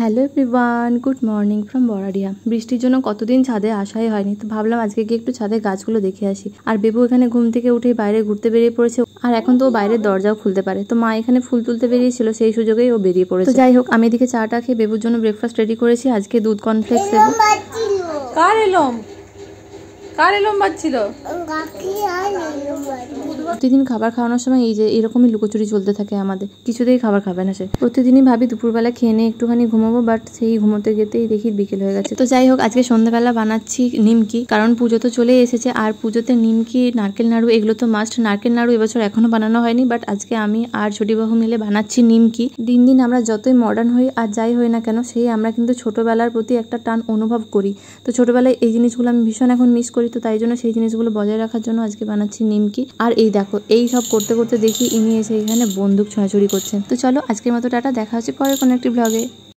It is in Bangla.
Hello everyone, good morning from Boraria. বৃষ্টির জন্য কতদিন ছাদে আসাই হয়নি, তো ভাবলাম আজকে গিয়ে একটু ছাদে গাছগুলো দেখে আসি। আর বেবু এখানে ঘুম থেকে উঠে বাইরে ঘুরতে বেরিয়ে পড়েছে, আর এখন তো ও বাইরের দরজাও খুলতে পারে। তো মা এখানে ফুল তুলতে বেরিয়েছিল, সেই সুযোগেই ও বেরিয়ে পড়েছে। তো যাই হোক, আমি এদিকে চাটা খেয়ে বেবুর জন্য ব্রেকফাস্ট রেডি করেছি। আজকে দুধ কর্নফ্লেক্স দেবো। কার এলম বাজছিল? প্রতিদিন খাবার খাওয়ানোর সময় এই যে এরকমই লুকোচুরি চলতে থাকে আমাদের, কিছুতেই খাবার খাবে না সে। প্রতিদিনই ভাবি দুপুরবেলা খেয়ে নিয়ে একটুখানি ঘুমাবো, বাট সেই ঘুমোতে গেতেই দেখি বিকেল হয়ে গেছে। তো যাই হোক, আজকে সন্ধ্যাবেলা বানাচ্ছি নিমকি, কারণ পুজো তো চলে এসেছে। আর পুজোতে নিমকি, নারকেল নাড়ু এগুলো তো মাস্ট। নারকেল নাড়ু এবছর এখনো বানানো হয়নি, বাট আজকে আমি আর ছোটি বাহু মিলে বানাচ্ছি নিমকি। দিন দিন আমরা যতই মডার্ন হই আর যাই হই না কেন, সেই আমরা কিন্তু ছোটবেলার প্রতি একটা টান অনুভব করি। তো ছোটবেলায় এই জিনিসগুলো আমি ভীষণ এখন মিস করি, তো তাই জন্য সেই জিনিসগুলো বজায় রাখার জন্য আজকে বানাচ্ছি নিমকি। আর এই দেখো, এই সব করতে করতে দেখি ইনি এসে এখানে বন্দুক ছোঁয়াছুড়ি করছেন। তো চলো, আজকের মতো টাটা, দেখা হচ্ছে পরে কোনো একটি ব্লগে।